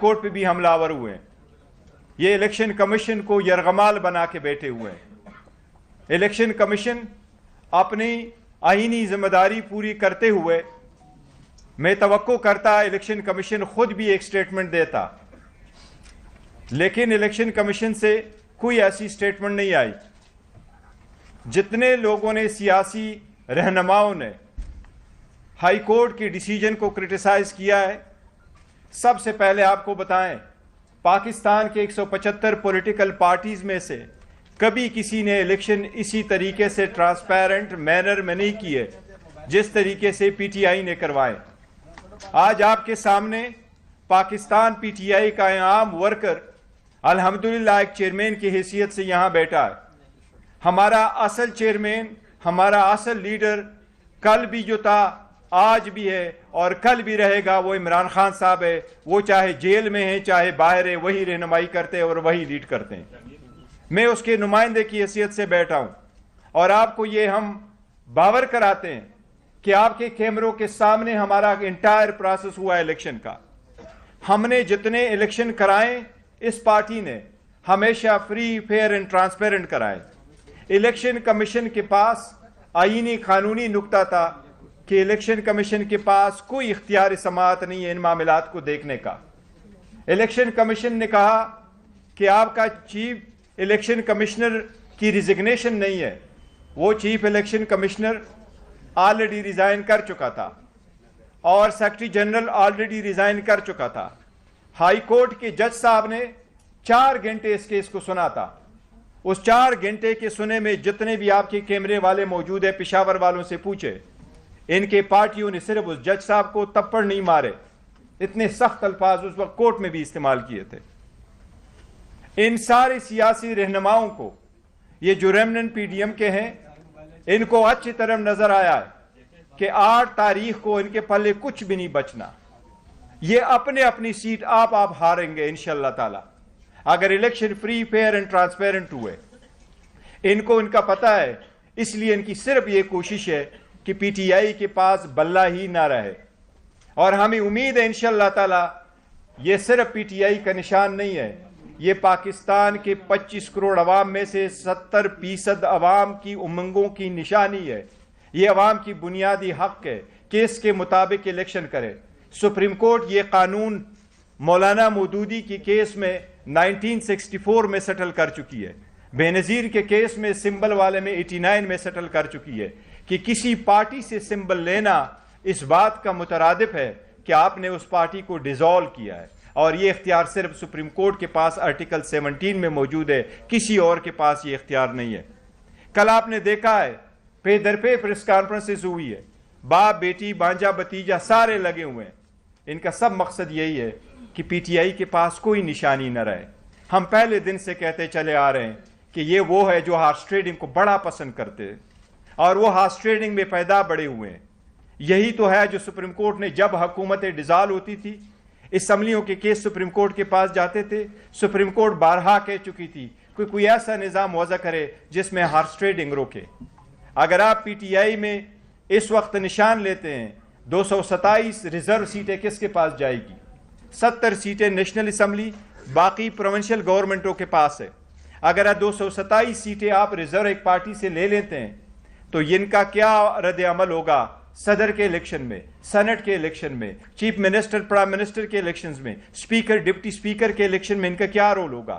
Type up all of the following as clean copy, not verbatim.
Court پہ بھی حملہ آور ہوئے ہیں. یہ الیکشن کمیشن کو یرغمال بنا کے بیٹھے ہوئے ہیں. الیکشن کمیشن اپنی آئینی ذمہ داری پوری کرتے ہوئے میں توقع کرتا الیکشن کمیشن خود بھی ایک سٹیٹمنٹ دیتا, لیکن الیکشن کمیشن سے کوئی ایسی سٹیٹمنٹ نہیں آئی. جتنے لوگوں نے, سیاسی رہنماؤں نے ہائی کورٹ کے ڈیسیجن کو کرٹیسائز کیا ہے, سب سے پہلے آپ کو بتائیں, پاکستان کے 175 پولیٹیکل پارٹیز میں سے کبھی کسی نے الیکشن اسی طریقے سے ٹرانسپیرنٹ مینر میں نہیں کیے جس طریقے سے پی ٹی آئی نے کروائے. آج آپ کے سامنے پاکستان پی ٹی آئی کا عام ورکر الحمدللہ ایک چیئرمین کی حیثیت سے یہاں بیٹھا ہے. ہمارا اصل چیئرمین, ہمارا اصل لیڈر کل بھی جو تھا, آج بھی ہے اور کل بھی رہے گا, وہ عمران خان صاحب ہے. وہ چاہے جیل میں ہیں چاہے باہر ہے, وہی رہنمائی کرتے ہیں اور وہی لیڈ کرتے ہیں. میں اس کے نمائندے کی حیثیت سے بیٹھا ہوں اور آپ کو یہ ہم باور کراتے ہیں کہ آپ کے کیمروں کے سامنے ہمارا انٹائر پروسیس ہوا ہے الیکشن کا. ہم نے جتنے الیکشن کرائے اس پارٹی نے ہمیشہ فری, فیئر اینڈ ٹرانسپیرنٹ کرائے. الیکشن کمیشن کے پاس آئینی قانونی نکتہ تھا کہ الیکشن کمیشن کے پاس کوئی اختیار سماعت نہیں ہے ان معاملات کو دیکھنے کا. الیکشن کمیشن نے کہا کہ آپ کا چیف الیکشن کمشنر کی ریزگنیشن نہیں ہے. وہ chief election commissioner already resign کر چکا تھا اور سیکرٹری جنرل آلریڈی ریزائن کر چکا تھا. ہائی کورٹ کے جج صاحب نے 4 گھنٹے اس کیس کو سنا تھا. اس 4 گھنٹے کے سنے میں جتنے بھی آپ کے کیمرے والے موجود ہیں, پشاور والوں سے پوچھے, ان کے پارٹیوں نے صرف اس جج صاحب کو تپڑ نہیں مارے, اتنے سخت الفاظ اس وقت کورٹ میں بھی استعمال کیے تھے. ان سارے سیاسی رہنماؤں کو, یہ جو ریمننٹ پی ڈی ایم کے ہیں, ان کو اچھی طرح نظر آیا ہے کہ 8 تاریخ کو ان کے پلے کچھ بھی نہیں بچنا. یہ اپنے اپنی سیٹ آپ ہاریں گے انشاءاللہ تعالی اگر election free, fair and transparent ہوئے. ان کو ان کا پتہ ہے, اس لیے ان کی صرف یہ کوشش ہے کہ پی ٹی آئی کے پاس بلہ ہی نہ رہے. اور ہمیں امید ہے انشاءاللہ تعالی یہ صرف پی ٹی آئی کا نشان نہیں ہے, یہ پاکستان کے 25 کروڑ عوام میں سے 70% عوام کی امنگوں کی نشانی ہے. یہ عوام کی بنیادی حق ہے کہ اس کے مطابق الیکشن کرے. سپریم کورٹ یہ قانون مولانا مودودی کی کیس میں 1964 میں سیٹل کر چکی ہے. بے نظیر کے کیس میں سمبل والے میں 89 میں سیٹل کر چکی ہے کہ کسی پارٹی سے سمبل لینا اس بات کا مترادف ہے کہ آپ نے اس پارٹی کو ڈیزالو کیا ہے, اور یہ اختیار صرف سپریم کورٹ کے پاس آرٹیکل 17 میں موجود ہے, کسی اور کے پاس یہ اختیار نہیں ہے. کل آپ نے دیکھا ہے پے در پے پریس کانفرنسز ہوئی ہے, باپ بیٹی بانجا بھتیجا سارے لگے ہوئے ہیں. ان کا سب مقصد یہی ہے کہ پی ٹی آئی کے پاس کوئی نشانی نہ رہے. ہم پہلے دن سے کہتے چلے آ رہے ہیں کہ یہ وہ ہے جو ہارس ٹریڈنگ کو بڑا پسند کرتے ہیں اور وہ ہارس ٹریڈنگ میں پیدا بڑے ہوئے ہیں. یہی تو ہے جو سپریم کورٹ نے جب حکومتیں ڈیزالو ہوتی تھی, اسمبلیوں کے کیس سپریم کورٹ کے پاس جاتے تھے, سپریم کورٹ بارہا کہہ چکی تھی کہ کوئی ایسا نظام وضع کرے جس میں ہارس ٹریڈنگ روکے. اگر آپ پی ٹی آئی میں اس وقت نشان لیتے ہیں 227 ریزرو سیٹیں کس کے پاس جائے گی؟ 70 سیٹیں نیشنل اسمبلی, باقی پروونشل گورنمنٹوں کے پاس ہے. اگر 227 سیٹیں آپ ریزرو ایک پارٹی سے لے لیتے ہیں تو ان کا کیا رد عمل ہوگا صدر کے الیکشن میں, سینٹ کے الیکشن میں, چیف منسٹر پرائم منسٹر کے الیکشنز میں, اسپیکر ڈپٹی اسپیکر کے الیکشن میں ان کا کیا رول ہوگا؟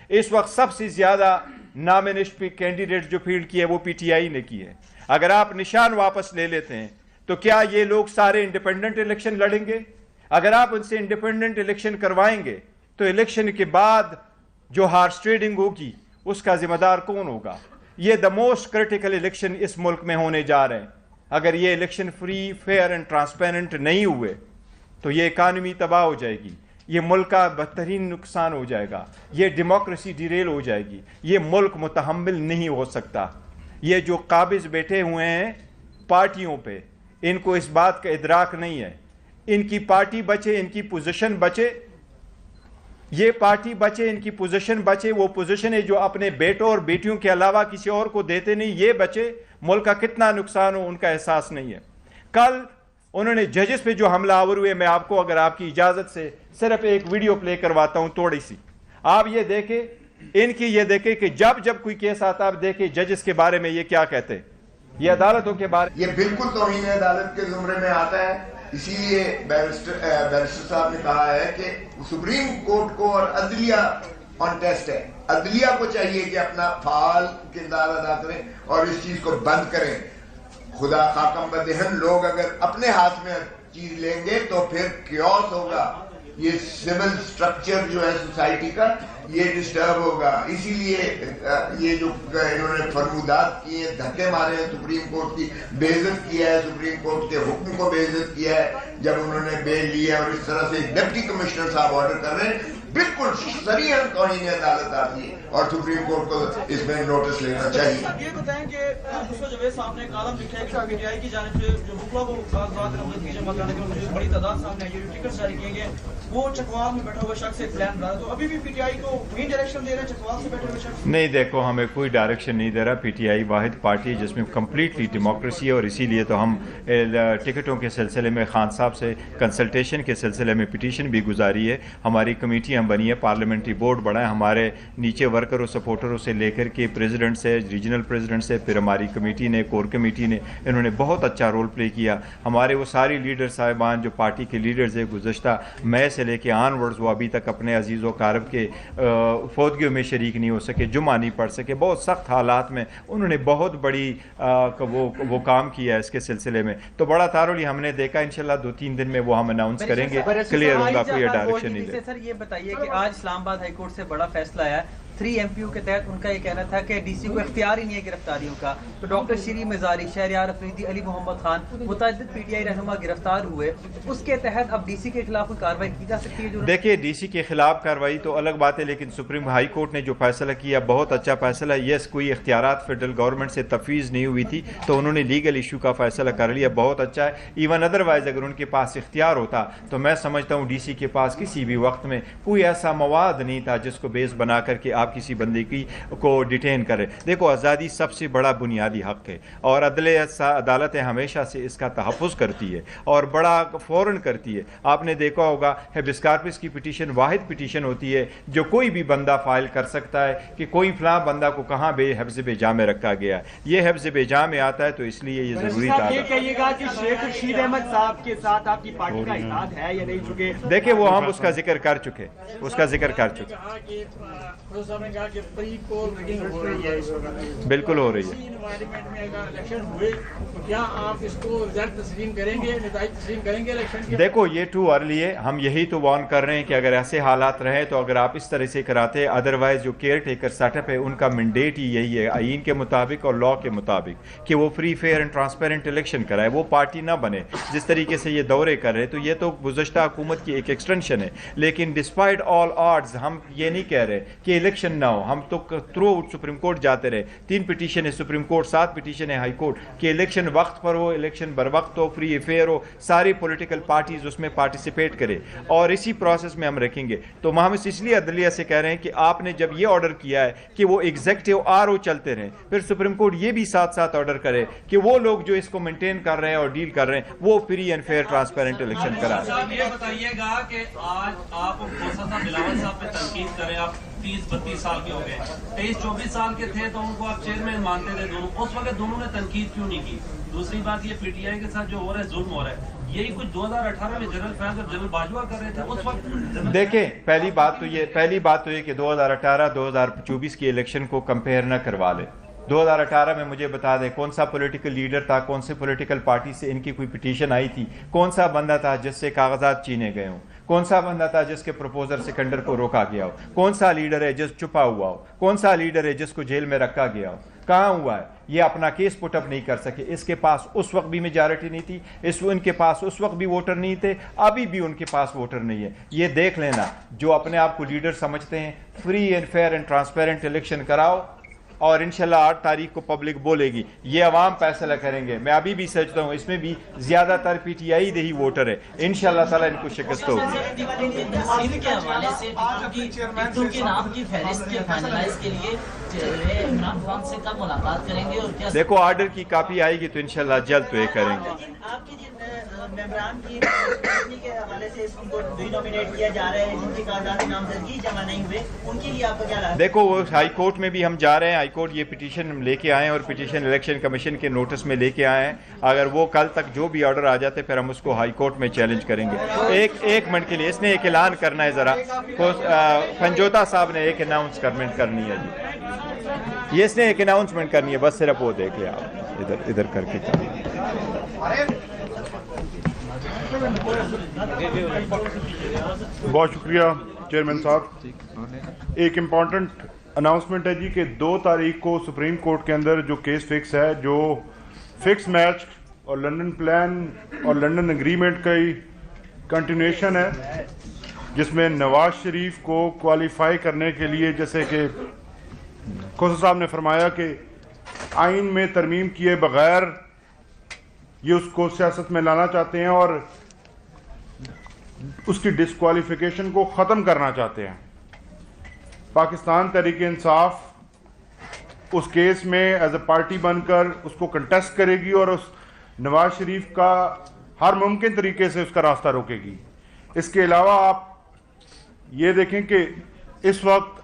اس وقت سب سے زیادہ نامنسٹ کینڈیڈیٹ جو فیلڈ کی ہے وہ پی ٹی آئی نے کی ہے. اگر آپ نشان واپس لے لیتے ہیں تو کیا یہ لوگ سارے انڈیپینڈنٹ الیکشن لڑیں گے؟ اگر آپ ان سے انڈیپینڈنٹ الیکشن کروائیں گے تو الیکشن کے بعد جو ہارس ٹریڈنگ ہوگی اس کا ذمہ دار کون ہوگا؟ یہ دا موسٹ کرٹیکل الیکشن اس ملک میں ہونے جا رہے ہیں. اگر یہ election free, fair and transparent نہیں ہوئے تو یہ اکانومی تباہ ہو جائے گی, یہ ملک کا بدترین نقصان ہو جائے گا, یہ ڈیموکریسی ڈیریل ہو جائے گی, یہ ملک متحمل نہیں ہو سکتا. یہ جو قابض بیٹھے ہوئے ہیں پارٹیوں پہ, ان کو اس بات کا ادراک نہیں ہے. ان کی پارٹی بچے, ان کی پوزیشن بچے, یہ پارٹی بچے, ان کی پوزیشن بچے, وہ پوزیشن ہے جو اپنے بیٹوں اور بیٹیوں کے علاوہ کسی اور کو دیتے نہیں, یہ بچے, ملک کا کتنا نقصان ہو ان کا احساس نہیں ہے. کل انہوں نے ججز پہ جو حملہ آور ہوئے، میں آپ کو اگر آپ کی اجازت سے صرف ایک ویڈیو پلے کرواتا ہوں تھوڑی سی، آپ یہ دیکھیں، ان کی یہ دیکھیں کہ جب کوئی کیس آتا آپ دیکھیں ججز کے بارے میں یہ کیا کہتے ہیں، یہ عدالتوں کے بارے یہ بالکل توہین عدالت کے زمرے میں آتا ہے. اسی لیے بیرسٹر صاحب نے کہا ہے کہ سپریم کورٹ کو اور عدلیہ آن ٹیسٹ ہے. عدلیہ کو چاہیے کہ اپنا فعال کردار ادا کریں اور اس چیز کو بند کریں. خدا خاکم بدہن لوگ اگر اپنے ہاتھ میں چیز لیں گے تو پھر کیوس ہوگا. یہ سول سٹرکچر جو ہے سوسائٹی کا یہ ڈسٹرب ہوگا. اسی لیے یہ جو انہوں نے فرمودات کیے ہیں، دھکے مارے ہیں، سپریم کورٹ کی بے عزت کیا ہے، سپریم کورٹ کے حکم کو بے عزت کیا ہے جب انہوں نے بیل لیا، اور اس طرح سے ڈپٹی کمشنر صاحب آرڈر کر رہے ہیں. بالکل صریحاً توہین عدالت آتی ہے اور سپریم کورٹ کو اس میں نوٹس لینا چاہیے. یہ بتائیں کہ دوسرا جاوید صاحب نے کالم لکھا ہے کہ پی ٹی آئی کی جانب سے جو حکومت کو کاغذات نامزد کی جمع کرانے کے مجھے بڑی تعداد سامنے آئی ہے، ٹکٹ جاری کیے گئے، وہ چکوال میں بیٹھا ہوا شخص ایک پلان بنا رہا ہے، تو ابھی بھی پی ٹی آئی کو مین ڈائریکشن دے رہے ہیں چکوال سے بیٹھے ہوئے شخص؟ نہیں، دیکھو ہمیں کوئی ڈائریکشن نہیں دے رہا. پی ٹی آئی واحد پارٹی جس میں کمپلیٹلی ڈیموکریسی ہے، اور اسی لیے تو ہم ٹکٹوں کے سلسلے میں خان صاحب سے کنسلٹیشن کے سلسلے میں پٹیشن بھی گزاری ہے. ہماری کمیٹیاں بنی ہے، پارلیمنٹری بورڈ بڑا ہے، ہمارے نیچے ورکروں سپورٹروں سے لے کر کے پریزیڈنٹ سے، ریجنل پریزیڈنٹ سے، پھر ہماری کمیٹی نے، کور کمیٹی نے، انہوں نے بہت اچھا رول پلے کیا. ہمارے وہ ساری لیڈر صاحبان جو پارٹی کے لیڈرز ہیں گزشتہ مئی سے لے کے آن ورڈز، وہ ابھی تک اپنے عزیز و اقارب کے فوتگیوں میں شریک نہیں ہو سکے، جمعہ نہیں پڑھ سکے. بہت سخت حالات میں انہوں نے بہت بڑی وہ کام کیا ہے اس کے سلسلے میں. تو بڑا تھارلی ہم نے دیکھا. انشاءاللہ 2-3 دن میں وہ ہم اناؤنس کریں گے، کلیئر ہوگا، کوئی ڈائریکشن نہیں دے. سر یہ بتائیے کہ آج اسلام آباد ہائی کورٹ سے بڑا فیصلہ آیا 3 MPO کے تحت. ان کا یہ کہنا تھا کہ ڈی سی کو اختیار ہی نہیں ہے گرفتاریوں کا. تو ڈاکٹر شیری مزاری، شہریار افریدی، علی محمد خان، متعدد پی ٹی آئی رہنما گرفتار ہوئے. اس کے تحت اب ڈی سی کے خلاف کوئی کارروائی کی جا سکتی ہے؟ دیکھیے ڈی سی کے خلاف کارروائی تو الگ بات ہے، لیکن سپریم ہائی کورٹ نے جو فیصلہ کیا بہت اچھا فیصلہ ہے. یس، کوئی اختیارات فیڈرل گورنمنٹ سے تفویض نہیں ہوئی تھی تو انہوں نے لیگل ایشو کا فیصلہ کر لیا، بہت اچھا ہے. ایون ادروائز اگر ان کے پاس اختیار ہوتا تو میں سمجھتا ہوں ڈی سی کے پاس کسی بھی وقت میں کوئی ایسا مواد نہیں تھا جس کو بیس بنا کر کے آپ کسی بندے کی کو ڈیٹین کرے. دیکھو آزادی سب سے بڑا بنیادی حق ہے، اور عدالتیں ہمیشہ سے اس کا تحفظ کرتی ہے اور بڑا فوراً کرتی ہے. آپ نے دیکھا ہوگا ہیبس کارپس کی پٹیشن واحد پٹیشن ہوتی ہے جو کوئی بھی بندہ فائل کر سکتا ہے کہ کوئی فلاں بندہ کو کہاں حفظ بے میں رکھا گیا ہے. یہ حفظ بے میں آتا ہے تو اس لیے یہ ضروری تھا. یہ کہیے گا کہ شیخ رشید احمد صاحب کے ساتھ آپ کی پارٹی کا اتحاد ہے یا نہیں؟ چکے دیکھیں وہ ہم اس کا ذکر کر چکے، بالکل ہو رہی ہے. دیکھو یہ ٹو ارلی ہے. ہم یہی تو وارن کر رہے ہیں کہ اگر ایسے حالات رہے تو اگر آپ اس طرح سے کراتے، ادروائز جو کیئر ٹیکر سیٹ اپ ہے ان کا مینڈیٹ ہی یہی ہے آئین کے مطابق اور لاء کے مطابق کہ وہ free fair and transparent election کرائے، وہ پارٹی نہ بنے. جس طریقے سے یہ دورے کر رہے تو یہ تو گزشتہ حکومت کی ایک ایکسٹینشن ہے. لیکن ڈسپائٹ آل آڈز ہم یہ نہیں کہہ رہے کہ الیکشن نہ ہو. ہم تو تھرو آؤٹ سپریم کورٹ جاتے رہے، 3 پٹیشن ہے سپریم کورٹ، 7 پٹیشن ہے ہائی کورٹ کہ الیکشن وقت پر ہو، الیکشن بر وقت ہو، فری فیئر ہو، ساری پولیٹیکل پارٹیز اس میں پارٹیسپیٹ کرے، اور اسی پروسیس میں ہم رکھیں گے. تو ہم اس لیے عدلیہ سے کہہ رہے ہیں کہ آپ نے جب یہ آرڈر کیا ہے کہ وہ ایگزیکٹو RO چلتے رہیں، پھر سپریم کورٹ یہ بھی ساتھ ساتھ آرڈر کرے کہ وہ لوگ جو اس کو مینٹین کر رہے ہیں اور ڈیل کر رہے ہیں وہ free and fair transparent election کرائیں. یہ بتائیے گا کہ آج آپ بلاول صاحب پہ تنقید کریں، آپ 30-32 سال کے ہو گئے، 23-24 سال کے تھے تو ان کو آپ چیئرمین مانتے تھے دونوں، اس وقت دونوں نے تنقید کیوں نہیں کی؟ دوسری بات یہ پی ٹی آئی کے ساتھ جو ہو رہا ہے ظلم ہو رہا ہے، یہی کچھ 2018 میں جنرل فیض اور جنرل باجوہ کر رہے تھے اس وقت. دیکھیں پہلی بات تو یہ کہ 2018-2024 کی الیکشن کو کمپیئر نہ کروا لے. 2018 میں مجھے بتا دیں کون سا پولیٹیکل لیڈر تھا، کون سے پولیٹیکل پارٹی سے ان کی کوئی پٹیشن آئی تھی، کون سا بندہ تھا جس سے کاغذات چینے گئے ہوں، کون سا بندہ تھا جس کے پروپوزر سکنڈر کو روکا گیا ہو، کون سا لیڈر ہے جس چھپا ہوا ہو، کون سا لیڈر ہے جس کو جیل میں رکھا گیا ہو، کہاں ہوا ہے؟ یہ اپنا کیس پٹ اپ نہیں کر سکے. اس کے پاس اس وقت بھی میجارٹی نہیں تھی، ان کے پاس اس وقت بھی ووٹر نہیں تھے، ابھی بھی ان کے پاس ووٹر نہیں ہے. یہ دیکھ لینا جو اپنے آپ کو لیڈر سمجھتے ہیں، free and fair and transparent election کراؤ اور انشاءاللہ 8 تاریخ کو پبلک بولے گی. یہ عوام فیصلہ کریں گے. میں ابھی بھی سوچتا ہوں اس میں بھی زیادہ تر پی ٹی آئی دہی ووٹر ہے، انشاءاللہ تعالیٰ ان کو شکست ہوگی. دیکھو آرڈر کی کاپی آئے گی تو انشاءاللہ جلد تو یہ کریں گے. ممبران کی کے حوالے سے ان کو نامینیٹ کیا جا رہا ہے جن کے کاغذات نامزدگی جمع نہیں ہوئے، ان کے لیے آپ کا کیا رہا ہے؟ دیکھو وہ ہائی کورٹ میں بھی ہم جا رہے ہیں، ہائی کورٹ یہ پٹیشن لے کے آئے ہیں اور پٹیشن الیکشن کمیشن کے نوٹس میں لے کے آئے ہیں. اگر وہ کل تک جو بھی آرڈر آ جاتے پھر ہم اس کو ہائی کورٹ میں چیلنج کریں گے. ایک منٹ کے لیے اس نے ایک اعلان کرنا ہے، ذرا پنجوتا صاحب نے ایک اناؤنسمنٹ کرنی ہے جی. یہ اس نے ایک اناؤنسمنٹ کرنی ہے، بس صرف وہ دیکھ لیں آپ ادھر کر کے. بہت شکریہ چیئرمین صاحب. ایک امپورٹنٹ اناؤنسمنٹ ہے جی کہ 2 تاریخ کو سپریم کورٹ کے اندر جو کیس فکس ہے، جو فکس میچ اور لنڈن پلان اور لنڈن اگریمنٹ کا کنٹینیوشن ہے، جس میں نواز شریف کو کوالیفائی کرنے کے لیے، جیسے کہ کھوسا صاحب نے فرمایا کہ آئین میں ترمیم کیے بغیر یہ اس کو سیاست میں لانا چاہتے ہیں اور اس کی ڈسکوالیفیکیشن کو ختم کرنا چاہتے ہیں. پاکستان تحریک انصاف اس کیس میں ایز اے پارٹی بن کر اس کو کنٹیسٹ کرے گی اور اس نواز شریف کا ہر ممکن طریقے سے اس کا راستہ روکے گی. اس کے علاوہ آپ یہ دیکھیں کہ اس وقت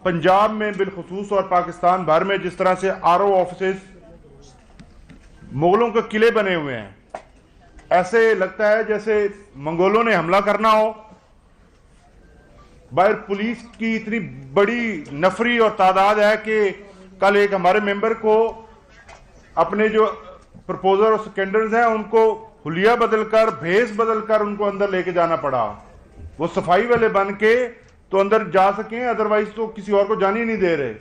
پنجاب میں بالخصوص اور پاکستان بھر میں جس طرح سے RO آفیسز مغلوں کے قلعے بنے ہوئے ہیں، ایسے لگتا ہے جیسے منگولوں نے حملہ کرنا ہو. باہر پولیس کی اتنی بڑی نفری اور تعداد ہے کہ کل ایک ہمارے ممبر کو اپنے جو پرپوزر اور سیکنڈرز ہیں ان کو حلیہ بدل کر، بھیس بدل کر ان کو اندر لے کے جانا پڑا. وہ صفائی والے بن کے تو اندر جا سکیں، ادروائز تو کسی اور کو جانے نہیں دے رہے.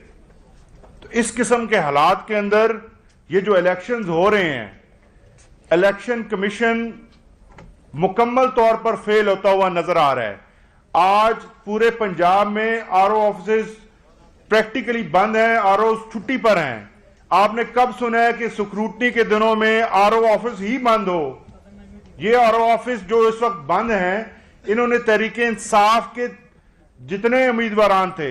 تو اس قسم کے حالات کے اندر یہ جو الیکشنز ہو رہے ہیں، الیکشن کمیشن مکمل طور پر فیل ہوتا ہوا نظر آ رہا ہے. آج پورے پنجاب میں RO آفیسز پریکٹیکلی بند ہیں، ROs چھٹی پر ہیں. آپ نے کب سنا ہے کہ سکروٹنی کے دنوں میں RO آفس ہی بند ہو؟ یہ RO آفس جو اس وقت بند ہیں، انہوں نے تحریک انصاف کے جتنے امیدواران تھے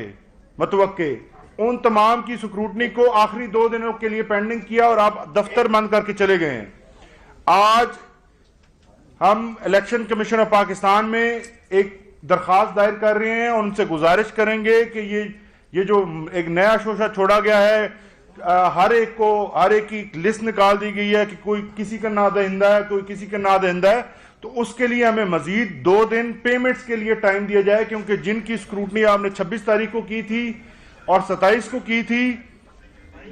متوقع، ان تمام کی سکروٹنی کو آخری 2 دنوں کے لیے پینڈنگ کیا اور آپ دفتر بند کر کے چلے گئے ہیں. آج ہم الیکشن کمیشن آف پاکستان میں ایک درخواست دائر کر رہے ہیں، ان سے گزارش کریں گے کہ یہ جو ایک نیا شوشہ چھوڑا گیا ہے، ہر ایک کی لسٹ نکال دی گئی ہے کہ کوئی کسی کا نادہندہ ہے، کوئی کسی کا نادہندہ ہے، تو اس کے لیے ہمیں مزید 2 دن پیمنٹس کے لیے ٹائم دیا جائے، کیونکہ جن کی سکروٹنی آپ نے 26 تاریخ کو کی تھی اور 27 کو کی تھی،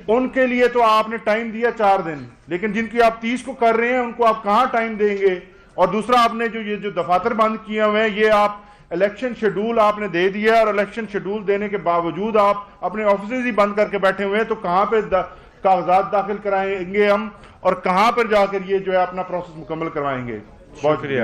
ان کے لیے تو آپ نے ٹائم دیا 4 دن، لیکن جن کی آپ 30 کو کر رہے ہیں ان کو آپ کہاں ٹائم دیں گے؟ اور دوسرا آپ نے جو دفاتر بند کیے ہوئے ہیں، یہ آپ الیکشن شیڈول آپ نے دے دیا ہے اور الیکشن شیڈول دینے کے باوجود آپ اپنے آفیسز ہی بند کر کے بیٹھے ہوئے ہیں. تو کہاں پہ کاغذات داخل کرائیں گے ہم اور کہاں پر جا کر یہ جو ہے اپنا پروسیس مکمل کروائیں گے؟ شکریہ.